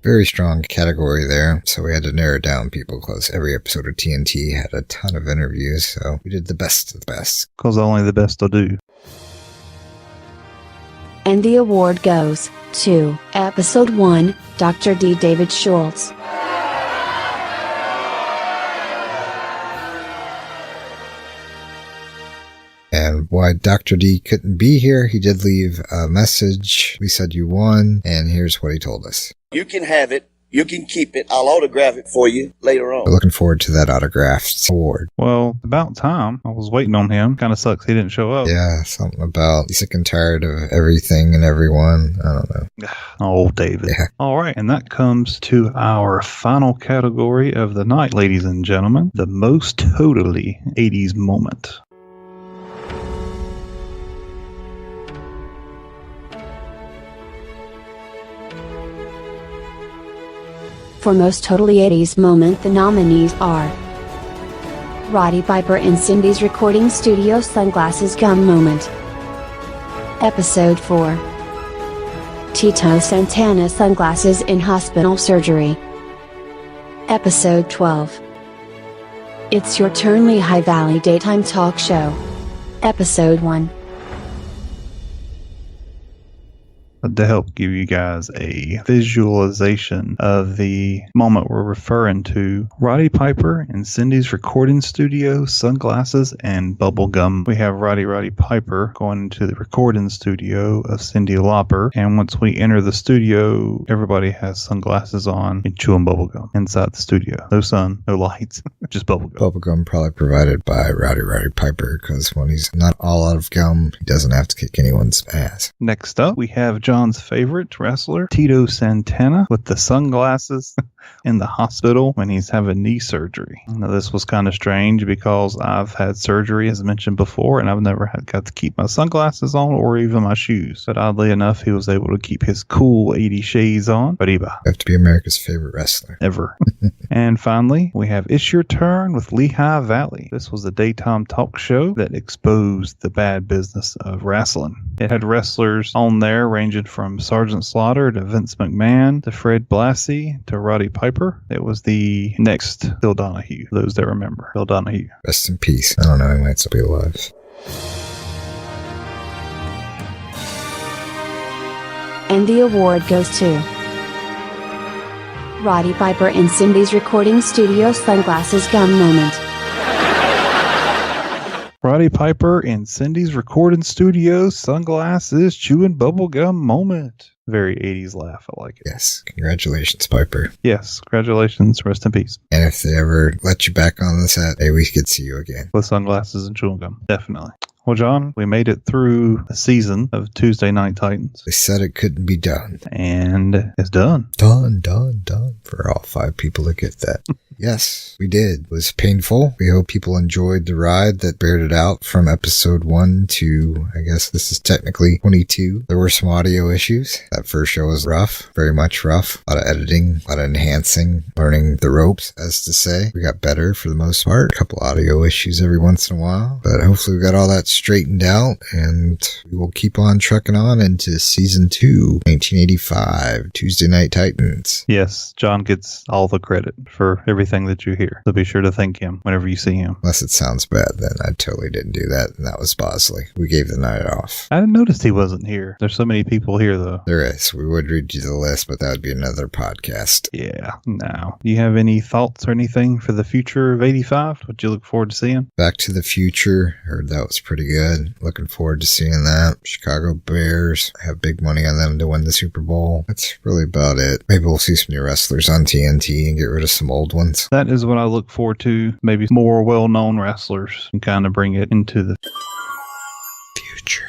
Very strong category there, so we had to narrow down people because every episode of TNT had a ton of interviews, so we did the best of the best. Because only the best will do. And the award goes to Episode 1, Dr. D. David Schultz. And why Dr. D couldn't be here, he did leave a message. We said you won, and here's what he told us. You can have it. You can keep it. I'll autograph it for you later on. We're looking forward to that autographed award. Well, about time. I was waiting on him. Kind of sucks he didn't show up. Yeah, something about he's sick and tired of everything and everyone. I don't know. Oh, David. Yeah. All right, and that comes to our final category of the night, ladies and gentlemen. The most totally 80s moment. For most totally 80s moment, the nominees are Roddy Piper in Cindy's recording studio sunglasses gum moment. Episode 4. Tito Santana sunglasses in hospital surgery. Episode 12. It's Your Turn Lehigh Valley Daytime Talk Show. Episode 1. To help give you guys a visualization of the moment we're referring to, Roddy Piper in Cindy's recording studio, sunglasses, and bubble gum. We have Roddy Piper going into the recording studio of Cyndi Lauper, and once we enter the studio, everybody has sunglasses on and chewing bubble gum inside the studio. No sun, no lights, just bubble gum. Bubble gum probably provided by Roddy Piper, because when he's not all out of gum, he doesn't have to kick anyone's ass. Next up, we have John's favorite wrestler, Tito Santana, with the sunglasses in the hospital when he's having knee surgery. Now, this was kind of strange because I've had surgery, as mentioned before, and I've never got to keep my sunglasses on or even my shoes. But oddly enough, he was able to keep his cool 80 shades on. You have to be America's favorite wrestler. Ever. And finally, we have It's Your Turn with Lehigh Valley. This was a daytime talk show that exposed the bad business of wrestling. It had wrestlers on there ranging from Sergeant Slaughter to Vince McMahon to Fred Blassie to Roddy Piper. It was the next Bill Donahue, those that remember. Bill Donahue. Rest in peace. I don't know, he might still be alive. And the award goes to Roddy Piper in Cindy's recording studio sunglasses gum moment. Roddy Piper in Cindy's recording studio, sunglasses, chewing bubblegum moment. Very 80s laugh. I like it. Yes. Congratulations, Piper. Yes. Congratulations. Rest in peace. And if they ever let you back on the set, maybe we could see you again. With sunglasses and chewing gum. Definitely. Well, John, we made it through a season of Tuesday Night Titans. They said it couldn't be done. And it's done. Done. For all 5 people to get that. Yes, we did. It was painful. We hope people enjoyed the ride that bared it out from episode 1 to, I guess this is technically 22. There were some audio issues. That first show was rough, very much rough. A lot of editing, a lot of enhancing, learning the ropes, as to say. We got better for the most part. A couple audio issues every once in a while. But hopefully we got all that straightened out, and we will keep on trucking on into season 2, 1985, Tuesday Night Titans. Yes, John gets all the credit for everything that you hear. So be sure to thank him whenever you see him. Unless it sounds bad, then I totally didn't do that, and that was Bosley. We gave the night off. I noticed he wasn't here. There's so many people here, though. There is. We would read you the list, but that would be another podcast. Yeah. Now, do you have any thoughts or anything for the future of 85? What you look forward to seeing? Back to the Future. Heard that was pretty good. Looking forward to seeing that. Chicago Bears. I have big money on them to win the Super Bowl. That's really about it. Maybe we'll see some new wrestlers on TNT and get rid of some old ones. That is what I look forward to. Maybe more well-known wrestlers and kind of bring it into the future.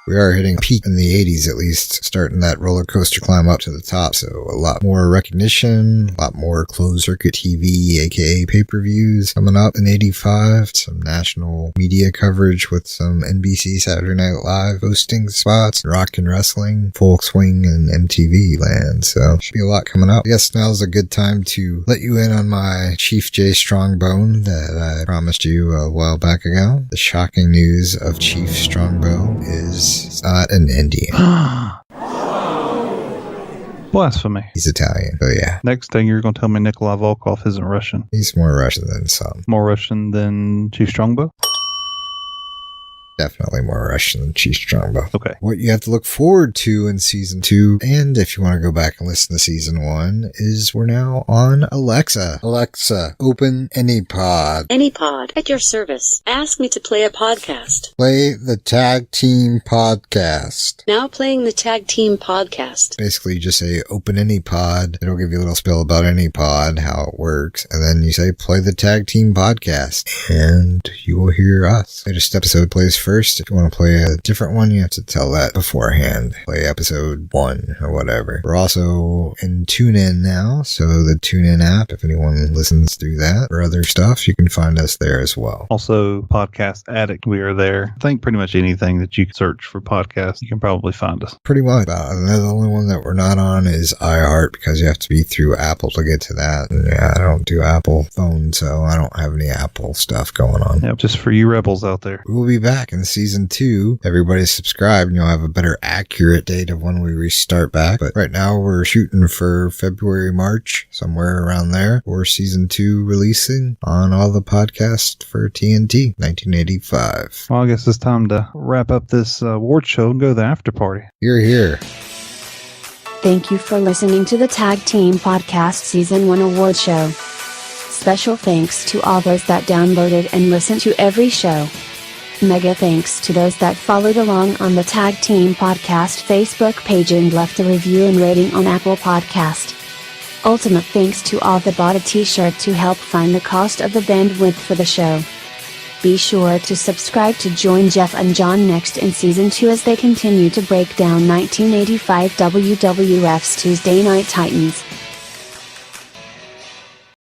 We are hitting peak in the 80s, at least, starting that roller coaster climb up to the top. So a lot more recognition, a lot more closed circuit TV, aka pay-per-views coming up in 85. Some national media coverage with some NBC Saturday Night Live hosting spots, rock and wrestling, folk swing, and MTV land. So should be a lot coming up. I guess now's a good time to let you in on my Chief Jay Strongbow that I promised you a while back ago. The shocking news of Chief Strongbow is not an Indian. Blasphemy. He's Italian, so yeah. Next thing you're going to tell me Nikolai Volkov isn't Russian. He's more Russian than some. More Russian than Chief Strongbow? Definitely more Rush than Chief Strongbow. Okay. What you have to look forward to in season 2, and if you want to go back and listen to season 1, is we're now on Alexa. Alexa, open any pod. Any pod at your service. Ask me to play a podcast. Play the Tag Team Podcast. Now playing the Tag Team Podcast. Basically, you just say open any pod. It'll give you a little spiel about any pod, how it works, and then you say play the Tag Team Podcast, and you will hear us. Latest episode plays first. If you want to play a different one, you have to tell that beforehand. Play episode 1 or whatever. We're also in TuneIn now, so the TuneIn app, if anyone listens through that or other stuff, you can find us there as well. Also, Podcast Addict, we are there. I think pretty much anything that you can search for podcasts, you can probably find us. Pretty much. The only one that we're not on is iHeart, because you have to be through Apple to get to that. And yeah, I don't do Apple phone, so I don't have any Apple stuff going on. Yep, just for you rebels out there. We will be back in season 2. Everybody subscribe and you'll have a better accurate date of when we restart back. But right now we're shooting for February, March, somewhere around there, for season 2 releasing on all the podcasts for TNT 1985. Well, I guess it's time to wrap up this award show and go to the after party. You're here. Thank you for listening to the Tag Team Podcast Season 1 Award Show. Special thanks to all those that downloaded and listened to every show. Mega thanks to those that followed along on the Tag Team Podcast Facebook page and left a review and rating on Apple Podcast. Ultimate thanks to all that bought a t-shirt to help fund the cost of the bandwidth for the show. Be sure to subscribe to join Jeff and John next in Season 2 as they continue to break down 1985 WWF's Tuesday Night Titans.